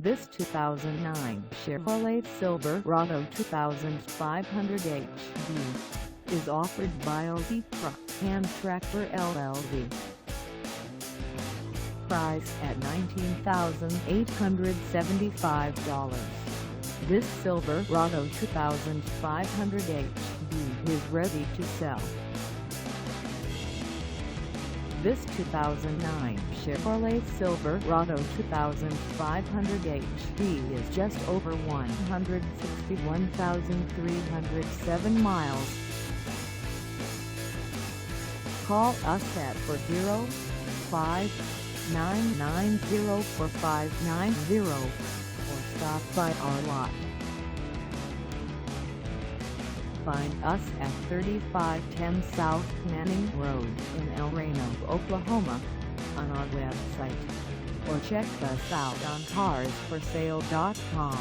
This 2009 Chevrolet Silverado 2500HD is offered by OD Truck and Tractor LLC. Priced at $19,875, this Silverado 2500HD is ready to sell. This 2009 Chevrolet Silverado 2500HD is just over 161,307 miles. Call us at 405-990-4590 or stop by our lot. Find us at 3510 South Manning Road in El Reno, Oklahoma, on our website, or check us out on carsforsale.com.